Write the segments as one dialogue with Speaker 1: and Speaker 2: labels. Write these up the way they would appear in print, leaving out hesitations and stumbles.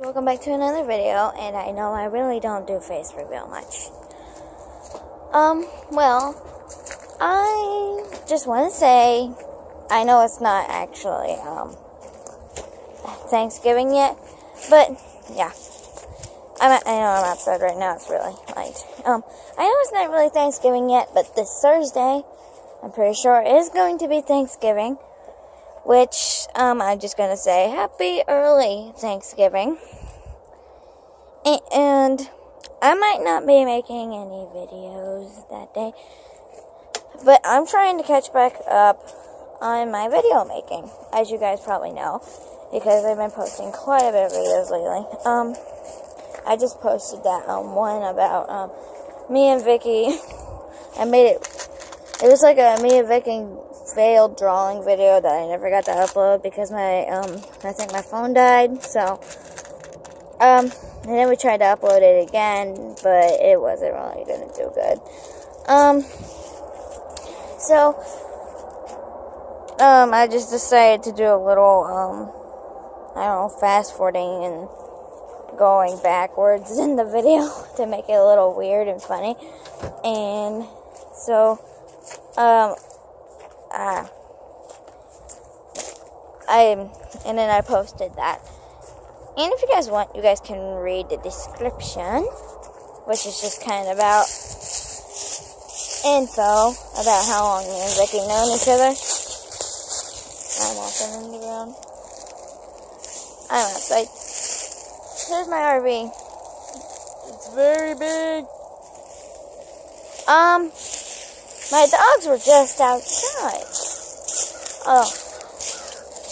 Speaker 1: Welcome back to another video, and I know I really don't do face reveal much. Well, I just want to say, I know it's not actually, Thanksgiving yet, but, yeah. I know I'm outside right now, it's really light. I know it's not really Thanksgiving yet, but this Thursday, I'm pretty sure is going to be Thanksgiving. Which, I'm just gonna say, happy early Thanksgiving. And I might not be making any videos that day, but I'm trying to catch back up on my video making, as you guys probably know, because I've been posting quite a bit of videos lately. I just posted that one about me and Vicky. I made it was like a me and Vicky failed drawing video that I never got to upload because my I think my phone died. So and then we tried to upload it again, but it wasn't really gonna do good. So I just decided to do a little I don't know, fast forwarding and going backwards in the video to make it a little weird and funny. And so and then I posted that. And if you guys want, you guys can read the description, which is just kind of about info about how long me and Vicky known each other. I'm walking in the ground. I'm outside. Here's my RV. It's very big. My dogs were just outside. Oh.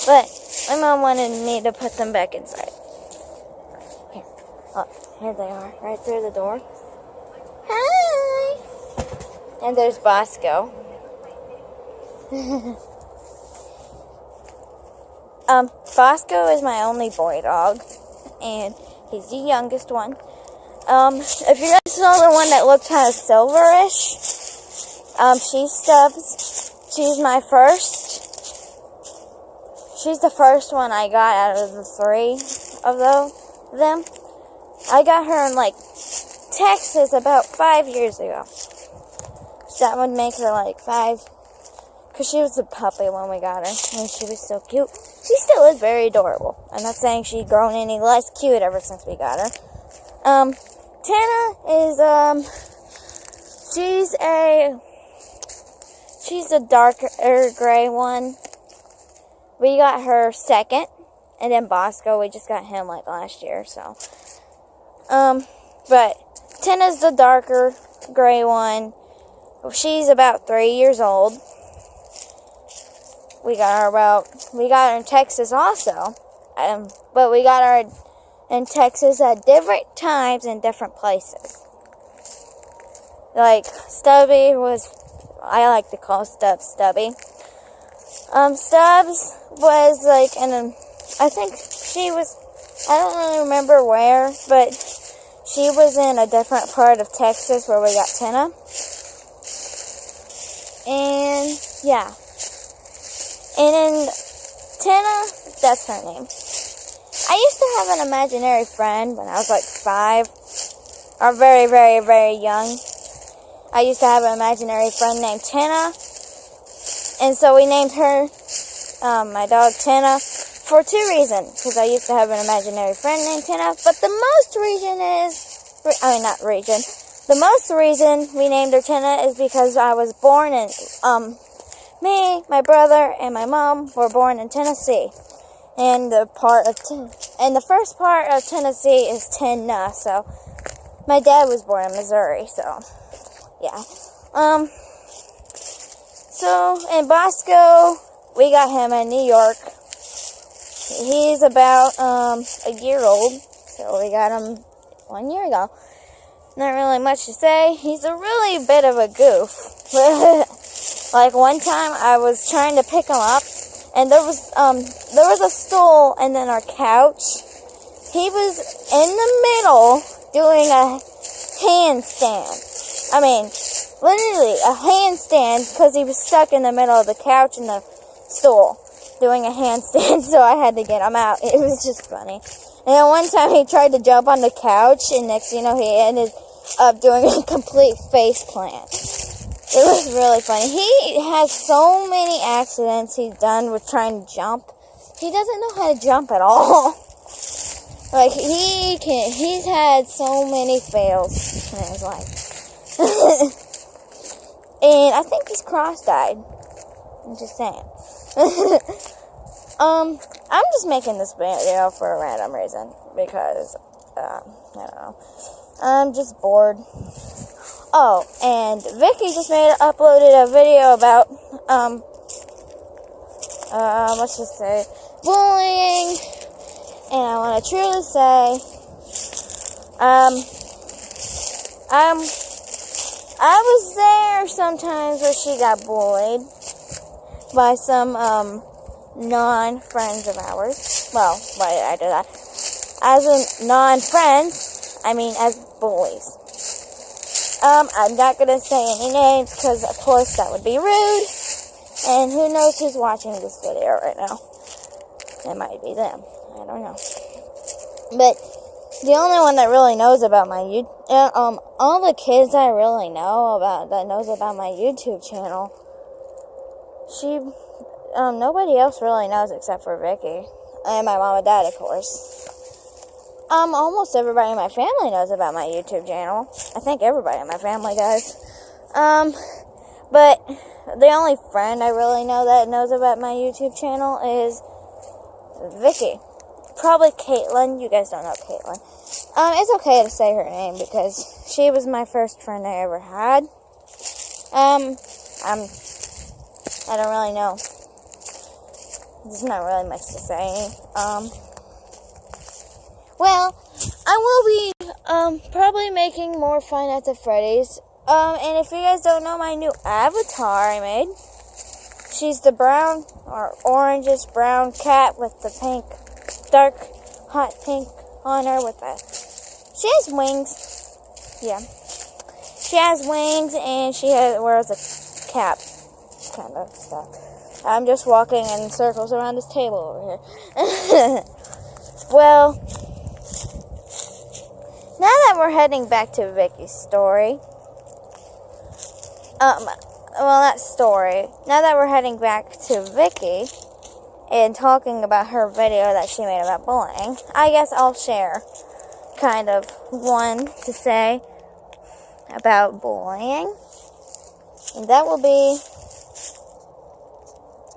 Speaker 1: But my mom wanted me to put them back inside. Here. Oh, here they are. Right through the door. Hi! And there's Bosco. Bosco is my only boy dog. And he's the youngest one. If you guys saw the one that looked kind of silverish, she's Stubbs. She's my first. She's the first one I got out of the three of them. I got her in, like, Texas about 5 years ago. So that would make her, like, 5. Because she was a puppy when we got her. And she was so cute. She still is very adorable. I'm not saying she's grown any less cute ever since we got her. Tana is, she's a darker gray one. We got her second, and then Bosco, we just got him, like, last year, so. But Tana's the darker gray one. She's about 3 years old. We got her in Texas also. But we got her in Texas at different times in different places. Like, Stubby I like to call Stubbs Stubby. Stubbs was, like, I don't really remember where, but she was in a different part of Texas where we got Tina. And, yeah. And then Tina, that's her name. I used to have an imaginary friend when I was, like, 5, or very, very, very young. I used to have an imaginary friend named Tina. And so we named her, my dog Tina, for 2 reasons. Because I used to have an imaginary friend named Tina. But the most reason we named her Tina is because I was born in, me, my brother, and my mom were born in Tennessee. And the first part of Tennessee is Tina. So my dad was born in Missouri. So, yeah. So, in Bosco, we got him in New York. He's about, a year old, so we got him 1 year ago. Not really much to say. He's a really bit of a goof. Like, one time I was trying to pick him up, and there was a stool and then our couch. He was in the middle doing a handstand. I mean, literally a handstand, because he was stuck in the middle of the couch and the stool doing a handstand, so I had to get him out. It was just funny. And then one time he tried to jump on the couch, and next you know, he ended up doing a complete face plant. It was really funny. He has so many accidents he's done with trying to jump. He doesn't know how to jump at all. Like, he's had so many fails in his life. And I think he's cross-eyed. I'm just saying. I'm just making this video for a random reason. Because, I don't know. I'm just bored. Oh, and Vicky just uploaded a video about, let's just say, bullying. And I want to truly say, I was there sometimes where she got bullied by some, non-friends of ours. Well, why did I do that? As in non-friends, I mean as bullies. I'm not going to say any names because, of course, that would be rude. And who knows who's watching this video right now. It might be them. I don't know. But the only one that really knows about my all the kids I really know about that knows about my YouTube channel, nobody else really knows except for Vicky. And my mom and dad, of course. Almost everybody in my family knows about my YouTube channel. I think everybody in my family does. But the only friend I really know that knows about my YouTube channel is Vicky. Probably Caitlin. You guys don't know Caitlin. It's okay to say her name because she was my first friend I ever had. I don't really know. There's not really much to say. Well, I will be, probably making more Five Nights at Freddy's. And if you guys don't know my new avatar I made, she's the brown, or orangish brown cat with the pink, dark, hot pink on her with she has wings. Yeah. She has wings, and she wears a cap, kind of stuff. I'm just walking in circles around this table over here. Well, now that we're heading back to Vicky's story, not story. Now that we're heading back to Vicky and talking about her video that she made about bullying, I guess I'll share kind of one to say about bullying. And that will be,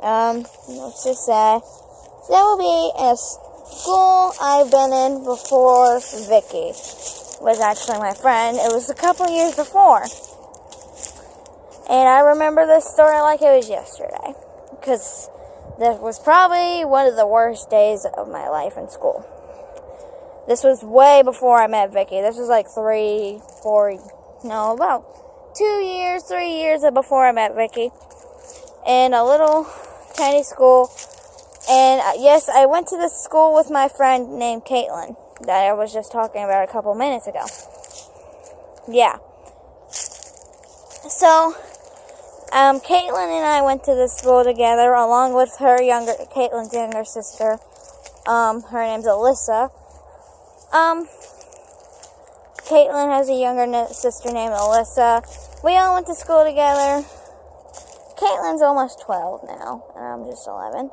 Speaker 1: let's just say, that will be a school I've been in before Vicky was actually my friend. It was a couple years before. And I remember this story like it was yesterday. Because this was probably one of the worst days of my life in school. This was way before I met Vicky. This was like about 3 years before I met Vicky. In a little tiny school. And yes, I went to this school with my friend named Caitlin that I was just talking about a couple minutes ago. Yeah. So, Caitlin and I went to this school together along with Caitlin's younger sister. Her name's Alyssa. Caitlin has a younger sister named Alyssa. We all went to school together. Caitlin's almost 12 now, and I'm just 11.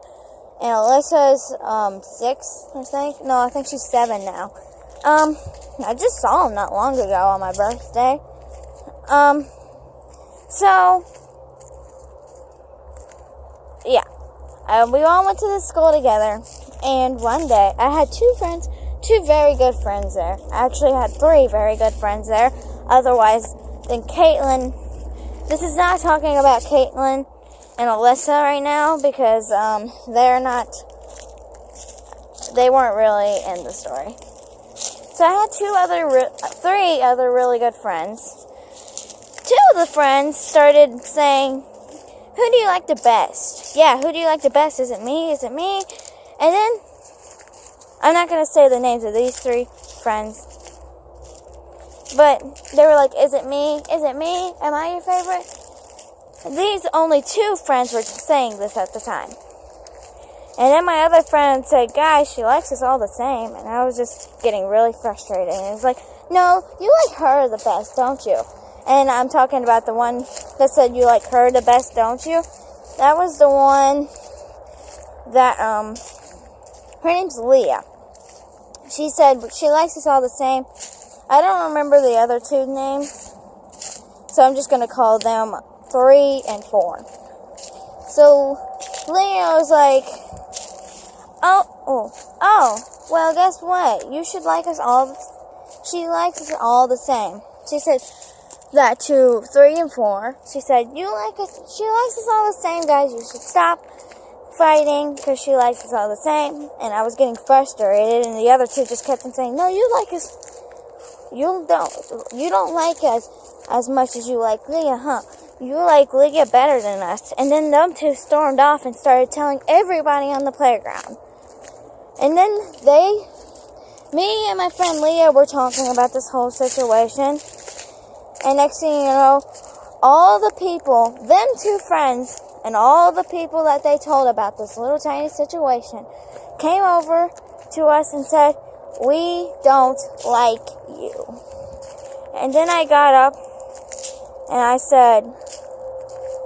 Speaker 1: And Alyssa's 6, I think. No, I think she's 7 now. I just saw him not long ago on my birthday. So, yeah. We all went to the school together. And one day, I had two very good friends there. I actually had 3 very good friends there. Otherwise than Caitlin. This is not talking about Caitlin and Alyssa right now because they weren't really in the story. So I had 3 other really good friends. 2 of the friends started saying, "Who do you like the best? Yeah, who do you like the best? Is it me? Is it me?" And then, I'm not going to say the names of these 3 friends, but they were like, "Is it me? Is it me? Am I your favorite?" These only 2 friends were saying this at the time. And then my other friend said, guys, she likes us all the same. And I was just getting really frustrated. And it was like, no, you like her the best, don't you? And I'm talking about the one that said you like her the best, don't you? That was the one that, her name's Leah. She said she likes us all the same. I don't remember the other two names. So I'm just going to call them 3 and 4. So Leah was like, oh, well, guess what? You should like us all. She likes us all the same. She said that to 3 and 4. She said, she likes us all the same, guys. You should stop fighting because she likes us all the same. And I was getting frustrated, and the other two just kept on saying, no, you like us. You don't like us as much as you like Leah, huh? You like Leah better than us. And then them two stormed off and started telling everybody on the playground. And then me and my friend Leah were talking about this whole situation. And next thing you know, all the people, them two friends, and all the people that they told about this little tiny situation came over to us and said, we don't like you. And then I got up and I said,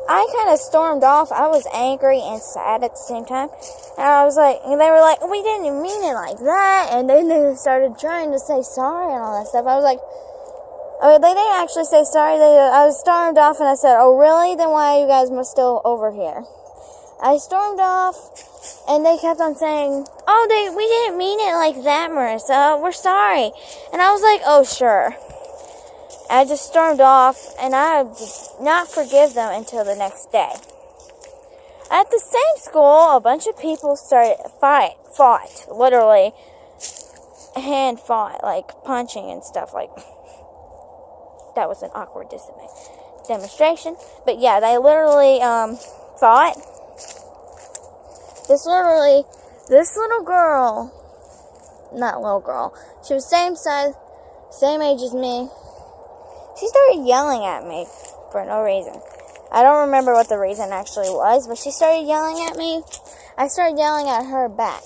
Speaker 1: I kind of stormed off. I was angry and sad at the same time. And I was like, and they were like, we didn't mean it like that. And then they started trying to say sorry and all that stuff. I was like, oh, they didn't actually say sorry. I was stormed off and I said, oh, really? Then why are you guys still over here? I stormed off and they kept on saying, oh, we didn't mean it like that, Marissa. We're sorry. And I was like, oh, sure. I just stormed off, and I did not forgive them until the next day. At the same school, a bunch of people fought, literally, hand fought, like punching and stuff. Like, that was an awkward demonstration. But yeah, they literally fought. This little girl, not little girl, she was same size, same age as me. She started yelling at me for no reason. I don't remember what the reason actually was, but she started yelling at me. I started yelling at her back.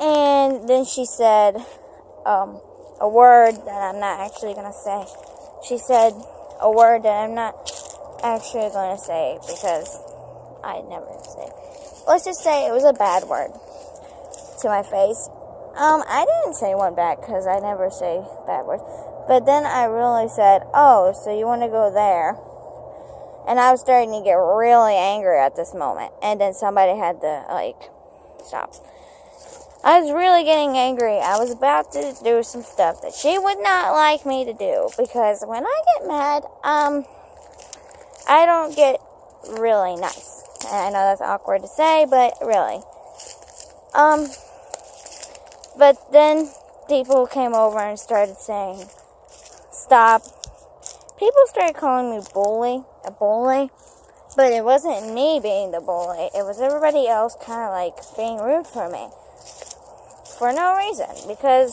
Speaker 1: And then she said a word that I'm not actually going to say. She said a word that I'm not actually going to say because I never say. Let's just say it was a bad word to my face. I didn't say one back because I never say bad words. But then I really said, oh, so you want to go there? And I was starting to get really angry at this moment. And then somebody had to, stop. I was really getting angry. I was about to do some stuff that she would not like me to do. Because when I get mad, I don't get really nice. And I know that's awkward to say, but really. But then people came over and started saying, stop. People started calling me a bully, but it wasn't me being the bully. It was everybody else kind of being rude for me. For no reason, because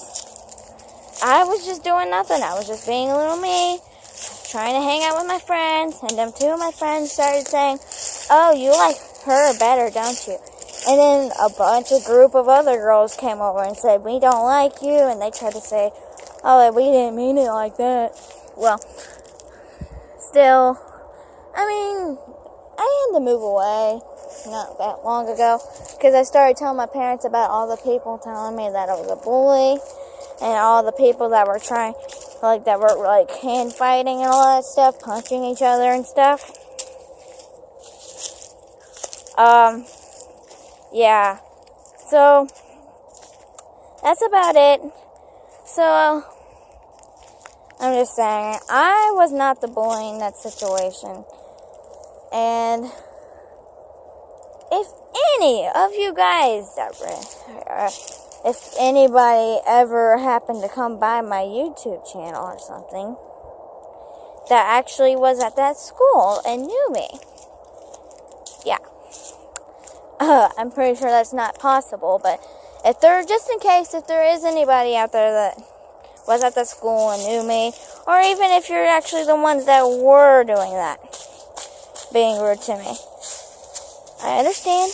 Speaker 1: I was just doing nothing. I was just being a little me, trying to hang out with my friends, and them two of my friends started saying, oh, you like her better, don't you? And then a group of other girls came over and said, we don't like you, and they tried to say, oh, we didn't mean it like that. Well, still, I had to move away not that long ago because I started telling my parents about all the people telling me that I was a bully and all the people that were hand fighting and all that stuff, punching each other and stuff. Yeah. So, that's about it. So, I'm just saying, I was not the bully in that situation. And if any of you guys, if anybody ever happened to come by my YouTube channel or something, that actually was at that school and knew me, yeah. I'm pretty sure that's not possible, but just in case, if there is anybody out there that was at the school and knew me, or even if you're actually the ones that were doing that, being rude to me, I understand.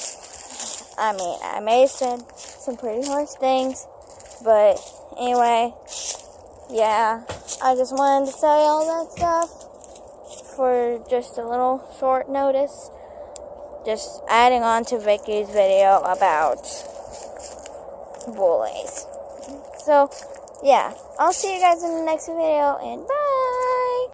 Speaker 1: I mean, I may have said some pretty harsh things, but anyway, yeah, I just wanted to say all that stuff for just a little short notice. Just adding on to Vicky's video about bullies. So, yeah, I'll see you guys in the next video, and bye!